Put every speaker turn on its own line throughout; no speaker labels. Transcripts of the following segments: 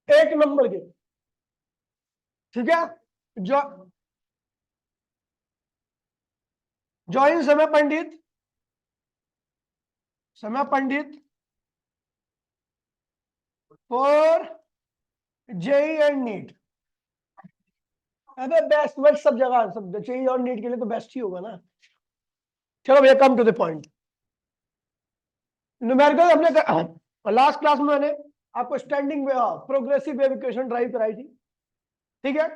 एक नंबर के, ठीक है। जो ज्वाइन समय पंडित, समय पंडित फॉर जेई एंड नीट। अबे बेस्ट बेस्ट सब जगह, सब जेई और नीट के लिए तो बेस्ट ही होगा ना। चलो भैया come to the point. Numerical हमने लास्ट क्लास में मैंने आपको standing progressive wave equation derive कराई थी, ठीक है।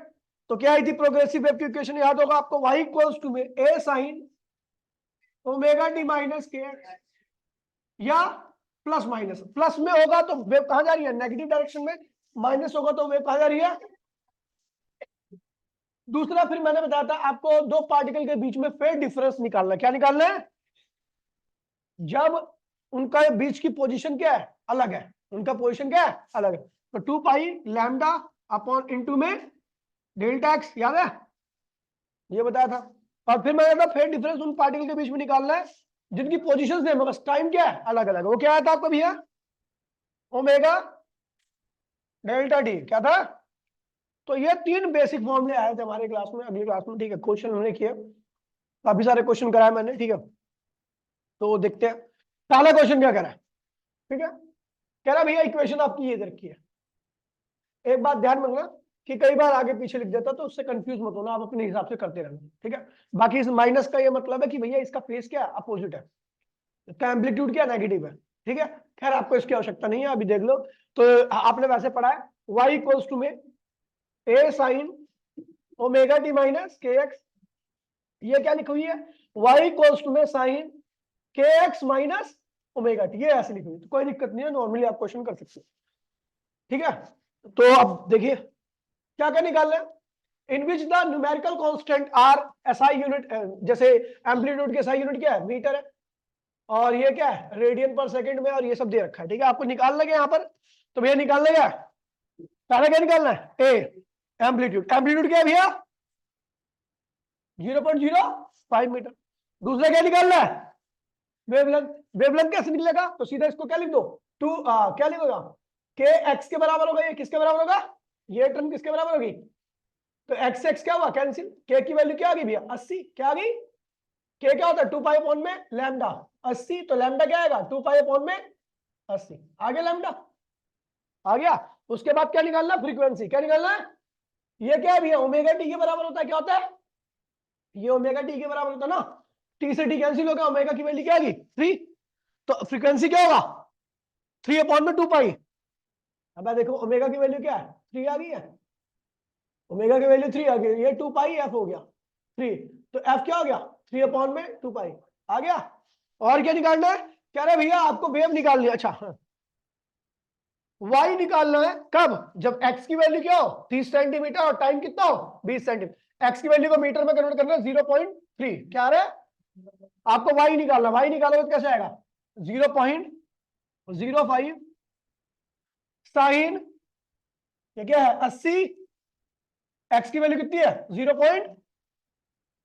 तो क्या आई थी प्रोग्रेसिव वेव की इक्वेशन, याद होगा आपको, y इक्वल्स टू में a sine omega T minus के, या प्लस माइनस, प्लस में होगा तो वेव कहां जा रही है, नेगेटिव डायरेक्शन में, माइनस होगा तो वेव कहां जा रही है। दूसरा फिर मैंने बताया था आपको दो पार्टिकल के बीच में फेज डिफरेंस निकालना, क्या निकालना है, जब उनका बीच की पोजीशन क्या है, अलग है, उनका पोजीशन क्या है, अलग है। तो 2 पाई लैम्डा अपॉन इनटू में डेल्टा एक्स, याद है, ये बताया था। और फिर मैंने कहा फेज डिफरेंस उन पार्टिकल के बीच में निकालना है जिनकी पोजीशन सेम है, बस टाइम क्या है, अलग अलग है। वो क्या आया था आपको भैया, ओमेगा डेल्टा डी, क्या था। तो ये तीन बेसिक फॉर्मूले आए थे हमारे क्लास में, अगली क्लास में, ठीक है। क्वेश्चन हमने किए, काफी सारे क्वेश्चन कराए मैंने, ठीक है। तो देखते हैं पहला क्वेश्चन क्या कह रहा है, ठीक है। कह रहा है भैया इक्वेशन आपकी ये रखी है। एक बात ध्यान रखना कि कई बार आगे पीछे लिख देता तो उससे कंफ्यूज मत होना, आप अपने हिसाब से करते रहना, ठीक है। बाकी इस माइनस का ये मतलब है कि भैया इसका फेस क्या है, अपोजिट है, इसका एम्पलीट्यूड क्या नेगेटिव है, ठीक है। खैर आपको इसकी आवश्यकता नहीं है, अभी देख लो। तो आपने वैसे पढ़ा है y इक्वल्स टू में a sine omega T minus के एक्स, ये क्या लिखी हुई है, y इक्वल्स टू में साइन के एक्स माइनस ओमेगा टी, ये ऐसे लिखी हुई, तो कोई दिक्कत नहीं है, नॉर्मली आप क्वेश्चन कर सकते हो, ठीक है। तो अब देखिए क्या क्या निकालना है, in which the numerical constant are SI unit, जैसे एम्पलीट्यूड के एसआई यूनिट क्या है, मीटर है, और ये क्या है रेडियन पर सेकंड में, और ये सब दे रखा है, ठीक है। आपको निकालना क्या यहाँ पर, तो भैया निकालना क्या, पहले क्या निकालना है, ए एम्पलीट्यूड, एम्पलीट्यूड क्या है भैया 0.05 मीटर। दूसरा क्या निकालना है, वेवलेंथ, वेवलेंथ कैसे निकलेगा, तो सीधा इसको क्या लिख दो, क्या लिखोगा, के एक्स के बराबर होगा, ये किसके बराबर होगा, ये टर्म किसके बराबर होगी, तो एक्स एक्स क्या हुआ कैंसिल, के की वैल्यू क्या आ गई भैया 80, क्या आ गई, के क्या होता है 2 पाई अपॉन में लैम्डा 80, तो लैम्डा क्या आएगा 2 पाई अपॉन में 80, आ गया लैम्डा, आ गया। उसके बाद क्या निकालना, फ्रीक्वेंसी, क्या निकालना है, ये क्या है भैया ओमेगा टी के बराबर होता है, क्या होता है, ये ओमेगा टी के बराबर होता है ना, टी से टी कैंसिल हो गया, ओमेगा की वैल्यू क्या आ गई 3, तो फ्रीक्वेंसी क्या होगा 3 अपॉन में 2 पाई। अब देखो ओमेगा की वैल्यू क्या है 3 आ गई है, ओमेगा की वैल्यू 3 आ गई, ये 2 पाई एफ हो गया 3, तो एफ क्या हो गया 3 अपॉन में 2 पाई, आ गया। और क्या निकालना है, कह रहे भैया आपको वेव निकालनी है, अच्छा हाँ। y निकालना है कब, जब x की वैल्यू क्या हो 30 सेंटीमीटर और टाइम कितना हो 20 सेंटीमीटर, x की वैल्यू को मीटर में कन्वर्ट करना है 0.3, क्या रहा है आपको y निकालना, y निकालोगे तो कैसे आएगा 0.05 साइन, ये क्या है 80, x की वैल्यू कितनी है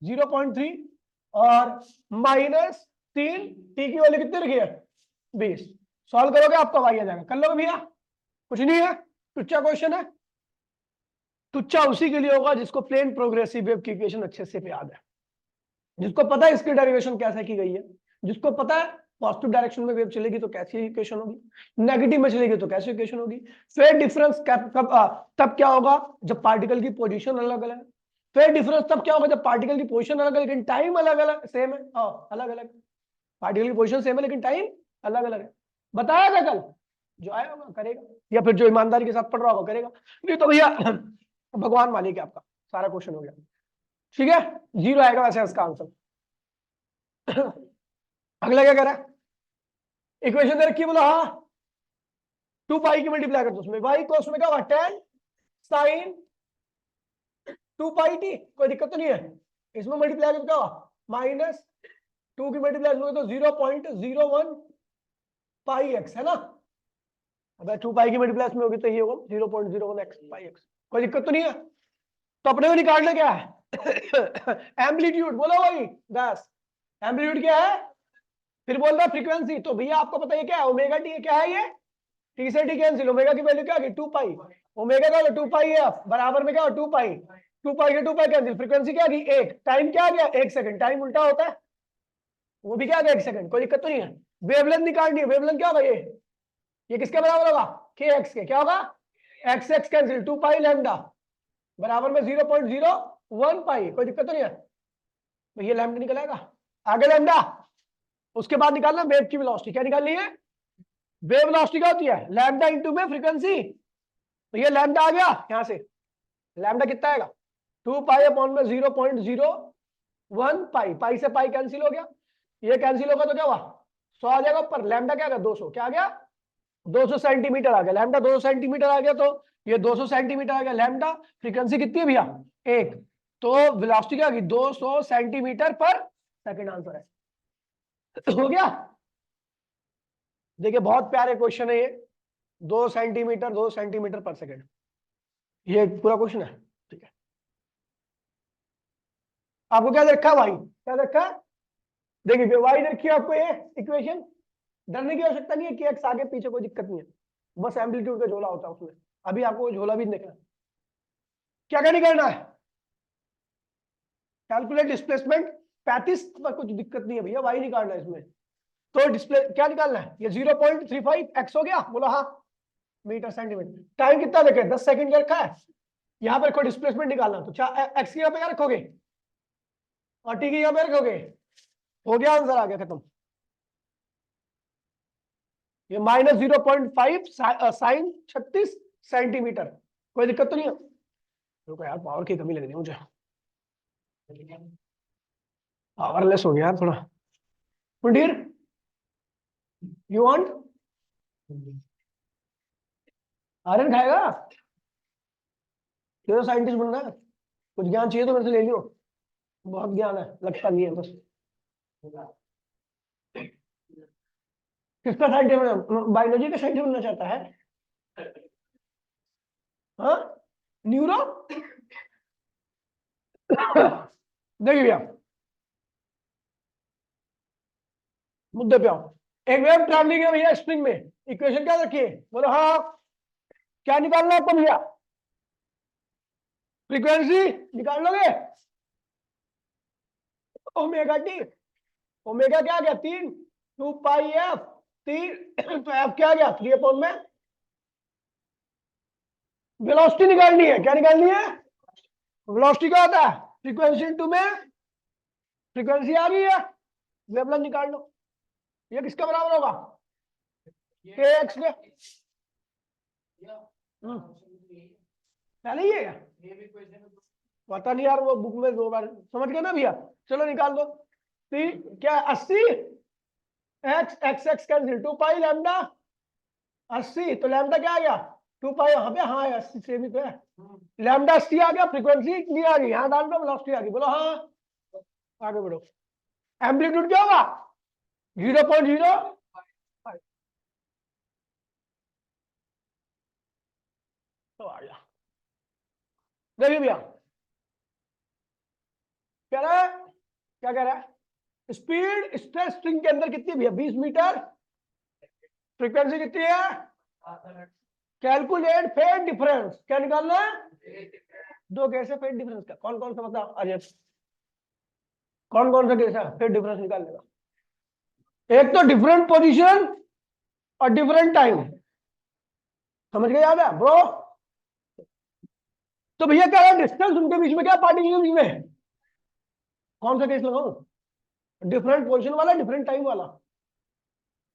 0.3 और माइनस 3, t की वैल्यू कितनी रखी है 20, सॉल्व करोगे आपका y आ जाएगा, कर लोगे भैया, कुछ नहीं है, टुच्चा क्वेश्चन है। टुच्चा उसी के लिए होगा जिसको प्लेन प्रोग्रेसिव वेव की इक्वेशन अच्छे से याद है, जिसको पता है इसकी डेरिवेशन कैसे की गई है, जिसको पता है पॉजिटिव डायरेक्शन में वेव चलेगी तो कैसी इक्वेशन होगी, नेगेटिव में चलेगी तो कैसी इक्वेशन होगी, फेज डिफरेंस तब क्या होगा जब पार्टिकल की पोजीशन अलग अलग है, फेज डिफरेंस तब क्या होगा जब पार्टिकल की पोजीशन अलग अलग लेकिन टाइम अलग अलग सेम है, अलग अलग, पार्टिकल की पोजीशन सेम है लेकिन टाइम अलग अलग है, बताया था कल, जो आया होगा करेगा, या फिर जो ईमानदारी के साथ पढ़ रहा होगा करेगा, नहीं तो भैया भगवान मालिक है आपका, सारा क्वेश्चन हो गया, ठीक है, 0 आएगा वैसे इसका आंसर। अगला क्या कह रहा है, इक्वेशन दे रखी है, बोला हाँ 2 पाई की मल्टीप्लाई कर दो उसमें, y को उसमें क्या होगा 10 साइन 2 पाई टी, कोई दिक्कत तो नहीं है, इसमें मल्टीप्लाई करके क्या होगा माइनस 2 की मल्टीप्लाई तो 0.01 पाई एक्स है ना, अगर 2 पाई की मल्टीप्लाई में होगी तो ये होगा 0.01 एक्स पाई एक्स, कोई दिक्कत तो नहीं है। तो अपने को निकालना क्या है एम्पलीट्यूड, बोलो भाई बस, एम्पलीट्यूड क्या है, फिर बोल रहा फ्रीक्वेंसी, तो भैया आपको पता है क्या है ओमेगा टी, क्या है ये टी से टी कैंसिल, ओमेगा की वैल्यू क्या आ गई 2 पाई, ओमेगा का 2 पाई एफ बराबर में क्या 2 पाई, 2 पाई के 2 पाई कैंसिल, फ्रीक्वेंसी क्या आ गई 1, टाइम क्या आ गया 1 सेकंड, टाइम उल्टा होता है वो भी क्या आ गया 1 सेकंड, कोई दिक्कत तो नहीं है। वेवलेंथ निकालनी है, वेवलेंथ क्या होगा ये किसके बराबर होगा के एक्स के, क्या होगा एक्स एक्स कैंसिल 2 पाई लैम्डा बराबर में 0.01 पाई, कोई दिक्कत तो नहीं है, तो ये लैम्डा निकल आएगा। आगे लैम्डा, उसके बाद निकालना वेव की वेलोसिटी, क्या निकालनी है वेव वेलोसिटी क्या होती है लैम्डा इनटू में फ्रीक्वेंसी, तो ये लैम्डा आ गया यहां से, लैम्डा कितना आएगा 2 पाई अपॉन में 0.01 पाई, पाई से पाई कैंसिल हो गया, ये कैंसिल होगा तो क्या हुआ 100 आ जाएगा ऊपर, लैम्डा क्या आ गया 200, क्या आ गया 200 सेंटीमीटर आ गया, लैम्डा 200 सेंटीमीटर आ गया, तो ये 200 सेंटीमीटर आ गया लैम्डा, फ्रीक्वेंसी कितनी है भैया 1, तो वेलोसिटी क्या आ गई 200 सेंटीमीटर पर सेकंड, आंसर है हो गया। देखिए बहुत प्यारे क्वेश्चन है ये, 2 सेंटीमीटर पर सेकंड, ये पूरा क्वेश्चन है, ठीक है। आपको क्या रखा है भाई, क्या रखा है, देखिए वाई रखी है आपको ये इक्वेशन, डरने की आवश्यकता नहीं है कि एक्स आगे पीछे कोई दिक्कत नहीं है, बस एम्पलीट्यूड का झोला होता है उसमें, अभी आपको झोला भी देखना है। क्या क्या नहीं करना है, कैलकुलेट डिस्प्लेसमेंट 35 पर कुछ दिक्कत नहीं है भैया, वाई निकालना है इसमें, तो डिस्प्ले क्या निकालना है ये 0.35 एक्स हो गया, बोला हाँ मीटर सेंटीमीटर, टाइम कितना देखे 10 सेकंड का रखा है, यहाँ पर कोई डिस्प्लेसमेंट निकालना, तो एक्स की यहाँ पे क्या रखोगे और टी की यहाँ पे रखोगे, हो गया आंसर आ गया खत्म, ये -0.5 साइन 36 सेंटीमीटर, कोई दिक्कत तो नहीं है। रुको यार पावर की कमी लग रही है मुझे, पावरलेस हो गया यार थोड़ा, मुंडीर यू वांट आयरन खाएगा, तेरा साइंटिस्ट बनना है, कुछ ज्ञान चाहिए तो मेरे से ले लियो, बहुत ज्ञान है, लगता नहीं है बस, किसका साइंटिस्ट बनना, बायोलॉजी का साइंटिस्ट बनना चाहता है, हाँ न्यूरो देखिए भैया मुद्दे पे आओ, एक वेव ट्रैवलिंग है भैया स्प्रिंग में, इक्वेशन क्या रखिए बोलो हाँ, क्या निकालना है आपको भैया फ्रीक्वेंसी निकाल लोगे, ओमेगा टी, ओमेगा क्या आ गया 3, 2 पाई एफ 3 तो एफ क्या आ गया 3 अपॉन में, वेलोसिटी निकालनी है, क्या निकालनी है वेलोसिटी क्या होता है फ्रीक्वेंसी इनटू में, फ्रीक्वेंसी आ गई है, वेवलेंथ निकाल लो, ये किसका बराबर होगा के एक्स के, पहले ही है पता नहीं यार वो बुक में 2 बार समझ गए ना भैया, चलो निकाल दो, क्या 80 एक्स एक्स एक्स कैंसिल 2 पाई लैम्डा 80, तो लैम्डा क्या आ गया 2 पाई, यहाँ पे हाँ 80 सेम ही तो है, लैम्डा 80 आ गया, फ्रीक्वेंसी नहीं आ गई, यहाँ डाल दो वेलोसिटी आ गई, बोलो हाँ, आगे बढ़ो, एम्पलीट्यूड क्या होगा 0.0 तो आ गया, देखिए भैया कह रहा है, क्या कह रहा है स्पीड स्ट्रेस स्ट्रिंग के अंदर कितनी भैया 20 मीटर, फ्रीक्वेंसी कितनी है, कैलकुलेट फेज डिफरेंस, क्या निकालना है दो कैसे फेज डिफरेंस का, कौन कौन सा बताओ अजय, कौन कौन सा कैसा फेज डिफरेंस निकाल लेगा, एक तो डिफरेंट पोजीशन और डिफरेंट टाइम, समझ गए याद है ब्रो, तो भैया कह रहा है डिस्टेंस उनके बीच में क्या पार्टिकल के बीच में, कौन सा केस लगाऊं डिफरेंट पोजीशन वाला डिफरेंट टाइम वाला,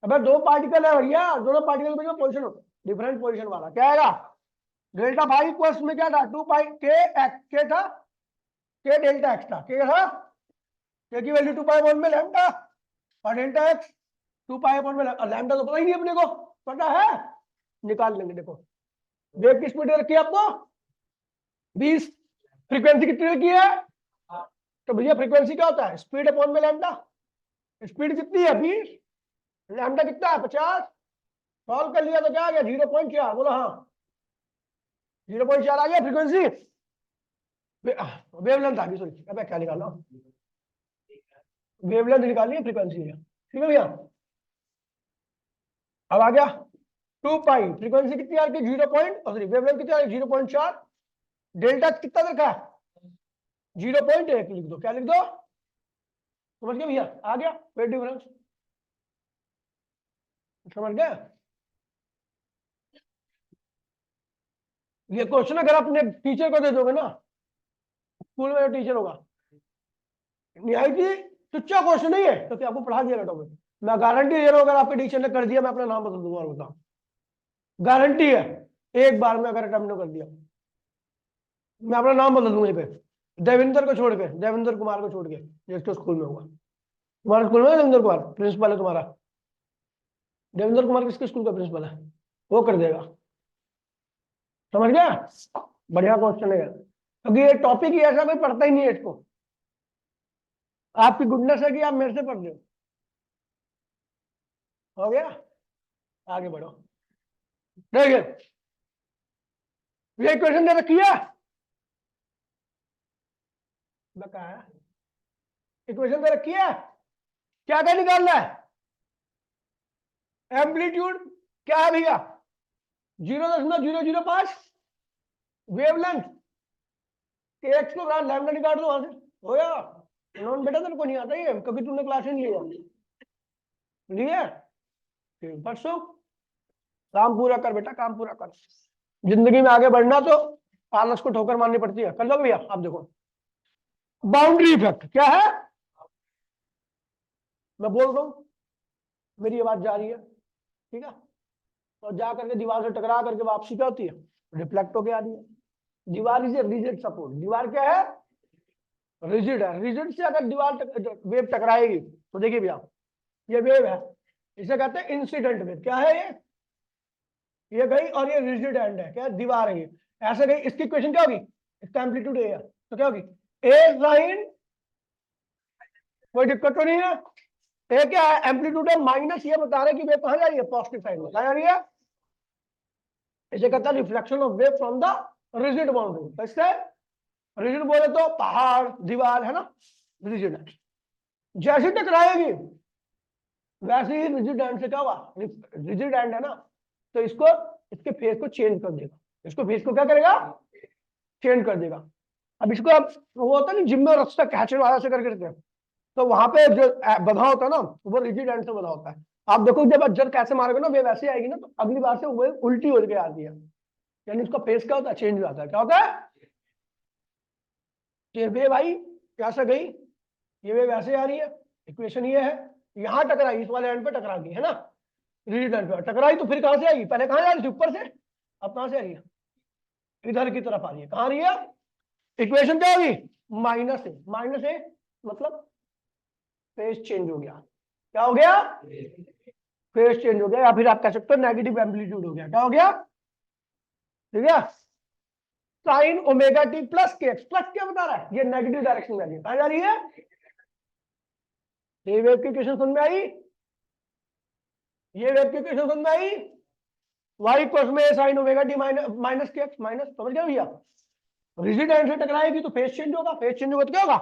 अबे 2 पार्टिकल है भैया, दोनों पार्टिकल के बीच में पोजीशन डिफरेंट पोजीशन वाला क्या आएगा, डेल्टा भाई इक्वल्स में क्या था 2 पाई के एक्स के था, के डेल्टा एक्स था, के था के की वैल्यू 2 पाई अपॉन में लैम्डा और डेल्टा एक्स 2 पाई अपॉन में लैम्डा तो पता ही नहीं अपने को, पता है निकाल लेंगे, देखो वेव की स्पीड रखी है आपको 20, फ्रीक्वेंसी कितनी रखी है, तो भैया फ्रीक्वेंसी क्या होता है स्पीड अपॉन में लैम्डा, स्पीड कितनी है 20, लैम्डा कितना है 50, सॉल्व कर लिया तो क्या आ गया 0.4, बोलो हाँ 0.4 आ गया फ्रीक्वेंसी, वेवलेंथ आ गई, सॉरी अबे क्या निकाला वेवलेंथ निकालनी है फ्रीक्वेंसी है, ठीक है भैया अब आ गया, 2 पाई, फ्रीक्वेंसी कितनी आ रही है 0. वेवलेंथ कितनी आ रही है 0.4, डेल्टा कितना रखा है 0.1 लिख दो, क्या लिख दो, समझ गए भैया, आ गया फेज डिफरेंस, समझ गए। ये क्वेश्चन अगर अपने टीचर को दे दोगे ना, स्कूल में जो टीचर होगा, निहायत तुच्चा क्वेश्चन नहीं है तो क्या आपको पढ़ा दिया टॉपिक, मैं गारंटी दे रहा हूं अगर आपके टीचर ने कर दिया मैं अपना नाम बदल दूंगा और बताऊं, गारंटी है, एक बार में अगर अटेम्प्ट कर दिया मैं अपना नाम बदल दूंगा। पे देवेंद्र को छोड़ के, देवेंद्र कुमार को छोड़ के, जिसके स्कूल में होगा, तुम्हारे स्कूल में देवेंद्र कुमार प्रिंसिपल है तुम्हारा, देवेंद्र कुमार किसके स्कूल का प्रिंसिपल है, वो कर देगा, समझ गया। बढ़िया क्वेश्चन है क्योंकि ये टॉपिक ही ऐसा कोई पढ़ता ही नहीं है इसको, आपकी गुडनेस है कि आप मेरे से पढ़ रहे हो गया, आगे बढ़ो। देखिए ये क्वेश्चन दे रखी है, इक्वेशन दे रखी है, क्या क्या निकालना है, एम्पलीट्यूड क्या है भैया 0.005, वेवलेंथ के एक्स को लैम्डा निकाल दो वहां से, हो गया। नॉन बेटा तेरे को नहीं आता ये कभी तुमने क्लास नहीं लिया, परसों काम पूरा कर बेटा, काम पूरा कर, जिंदगी में आगे बढ़ना तो आलस को ठोकर मारनी पड़ती है, कर लो भैया। आप देखो बाउंड्री इफेक्ट क्या है, मैं बोल रहा हूं मेरी आवाज जा रही है, ठीक है, और जा करके दीवार से टकरा करके वापसी क्या होती है, रिफ्लेक्ट होके आ रही है। दीवार इज ए रिजिड सपोर्ट, दीवार क्या है, रिजिड है, रिजिड से अगर दीवार वेव टकराएगी तो देखिए भैया ये वेव है, इसे कहते हैं इंसिडेंट वेव, क्या है ये गई और ये रिजिड एंड है, क्या दीवार है ये, ऐसे गई, इसकी इक्वेशन क्या होगी, इसका एम्पलीट्यूड ए है तो क्या होगी ए साइन, कोई दिक्कत तो नहीं है, ए क्या है एम्पलीट्यूड है माइनस, ये बता रहे कि वेव कहां जा रही है, पॉजिटिव साइड में, कहां जा रही है, इसे कहता है reflection of wave from the rigid boundary, कैसे रिजिड बोले तो पहाड़ दीवार है ना, रिजिड है, जैसे टकराएगी वैसे ही रिजिड एंड से क्या हुआ, रिजिड एंड है ना, तो इसको इसके फेस को चेंज कर देगा, इसको फेस को क्या करेगा, चेंज कर देगा। अब इसको अब वो होता है ना जिम में रस्ता कैचर वाला से करके, तो वहां पे जो बधा होता है ना वो रिजिड एंड से बधा होता है, आप देखो जब जब कैसे मारोगे ना वेव ऐसे आएगी ना, तो अगली बार से वो उल्टी हो के आती है, यानी उसका फेस क्या होता है, चेंज हो जाता है, क्या होता है, ये वेव आई कैसे गई, ये वेव ऐसे आ रही है, इक्वेशन ये है, यहां टकराई इस वाले एंड पे टकरा गई है ना, रिजिड एंड पे टकराई तो फिर कहां से आएगी, पहले कहां जा रही थी ऊपर से, अब कहां से आ रही है, इधर की तरफ आ रही है, कहां आ रही है, इक्वेशन क्या होगी माइनस ए, माइनस ए मतलब फेज चेंज हो गया, क्या हो गया, फेज चेंज हो गया, या फिर आप कह सकते हो नेगेटिव एम्पलीट्यूड हो गया, क्या हो गया, ठीक है, साइन ओमेगा टी प्लस के एक्स, प्लस क्या बता रहा है, ये नेगेटिव डायरेक्शन में कहां जा रही है, ये वेव की इक्वेशन समझ में आई, ये वेव की इक्वेशन समझ में आई, y इक्वल्स में साइन ओमेगा टी माइनस के एक्स, माइनस, समझ गया भैया, रिजिड एंड से टकराएगी तो फेज चेंज होगा, फेज चेंज होगा तो क्या होगा,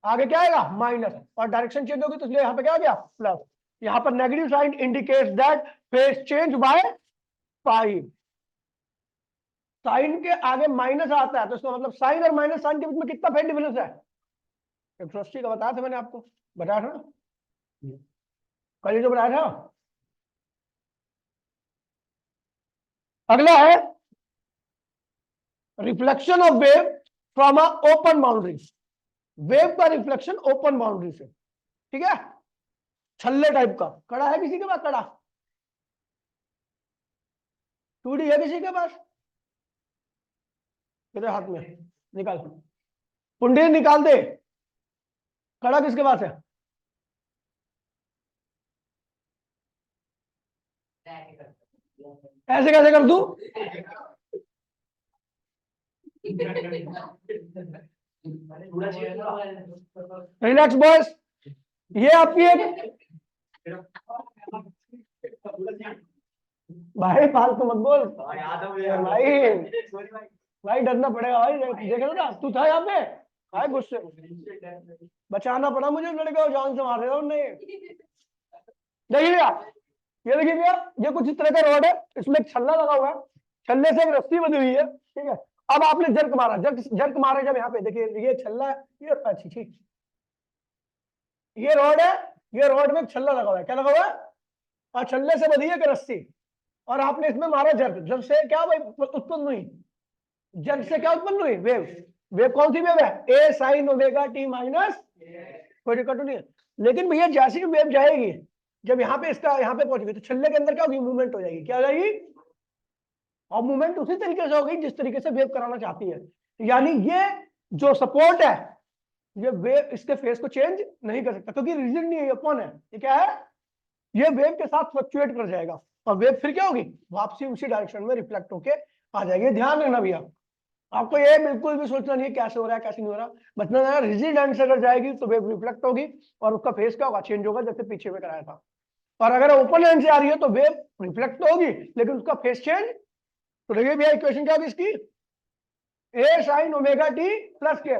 आगे क्या आएगा माइनस, और डायरेक्शन चेंज होगी तो इसलिए यहाँ पे क्या आ गया प्लस, यहाँ पर negative sign indicates that phase change by pi, sign के आगे माइनस आता है तो इसका मतलब साइन और माइनस साइन के बीच में कितना फेज डिफरेंस है, 180 का बताया था मैंने आपको, बताया था ना कल ही तो बताया था। अगला है reflection of wave from a open boundary, wave का रिफ्लेक्शन ओपन बाउंड्री से, ठीक है, छल्ले टाइप का, कड़ा है किसी के पास, कड़ा टूडी है किसी के पास, तेरे हाथ में निकाल, कुंडी निकाल दे, कड़ा किसके पास है, ऐसे कैसे कर दूं, रिलैक्स बॉयज, ये आपकी एक भाई फालतू मत बोल भाई, भाई डरना पड़ेगा भाई, देख रहे ना तू था यहाँ पे, भाई गुस्से बचाना पड़ा मुझे, लड़के जान से मार रहे हो नहीं, देखिए भैया ये देखिए भैया, ये कुछ इस तरह का रॉड है, इसमें एक छल्ला लगा हुआ है, छल्ले से एक रस्सी बंधी हुई है, ठीक है। अब आपने जर्क मारा, जर्क मारे जब यहाँ पे देखिए, ये छल्ला, ये अच्छी ठीक, ये रॉड है, ये रॉड में एक छल्ला लगा हुआ है, क्या लगा हुआ है, और छल्ले से बंधी है एक रस्सी, और आपने इसमें मारा जर्क, जर्क से क्या भाई उत्पन्न हुई, जर्क से क्या उत्पन्न हुई, वेव। वेव कौन सी वेव है, ए साइन ओमेगा टी माइनस, कोई दिक्कत नहीं है। लेकिन भैया जैसी वेव जाएगी, जब यहाँ पे इसका यहाँ पे पहुंचेगी, तो छल्ले के अंदर क्या होगी, मूवमेंट हो जाएगी, क्या हो जाएगी, और मूवमेंट उसी तरीके से होगी जिस तरीके से वेव कराना चाहती है। यानी ये जो सपोर्ट है, ये वेव इसके फेस को चेंज नहीं कर सकता, क्योंकि रिजिड नहीं है, ये कौन है, ये क्या है, ये वेव के साथ फ्लक्चुएट कर जाएगा, और वेव फिर क्या होगी, वापसी उसी डायरेक्शन में रिफ्लेक्ट होके आ जाएगी। ध्यान रखना भैया, आपको ये बिल्कुल भी सोचना नहीं है कैसे हो रहा है कैसे नहीं हो रहा, बचना है रिजिड एंड से अगर जाएगी तो वेव रिफ्लेक्ट होगी, और उसका फेस क्या होगा, चेंज होगा, जैसे पीछे में कराया था। और अगर ओपन एंड से आ रही है तो वेव रिफ्लेक्ट तो होगी, लेकिन उसका फेस चेंज, तो देखिए भैया इक्वेशन क्या होगी इसकी, ए साइन ओमेगा टी प्लस के,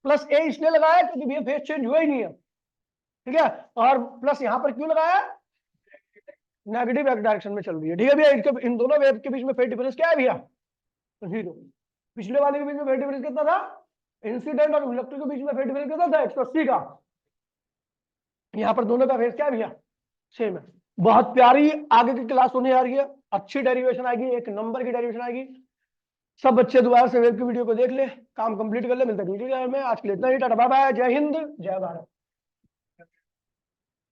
प्लस ए इसलिए लगाया क्योंकि भैया फेस चेंज हुआ ही नहीं है, ठीक है, और प्लस यहां पर क्यों लगाया, नेगेटिव डायरेक्शन में चल रही है, ठीक है भैया। इन दोनों वेव के बीच में फेज डिफरेंस क्या है भैया, जीरो। पिछले वाले के बीच में फेज डिफरेंस कितना था, इंसिडेंट और इलेक्ट्रिक के बीच में फेज डिफरेंस कितना था, 180 का। यहाँ पर दोनों का फेज क्या है भैया, सेम है। बहुत प्यारी आगे की क्लास होने जा रही है, अच्छी डेरिवेशन आएगी, एक नंबर की डेरिवेशन आएगी। सब बच्चे दोबारा से वेब की वीडियो को देख ले, काम कंप्लीट कर ले, मिलता है वीडियो में। आज के लिए इतना ही, टाटा बाय बाय, जय हिंद जय भारत।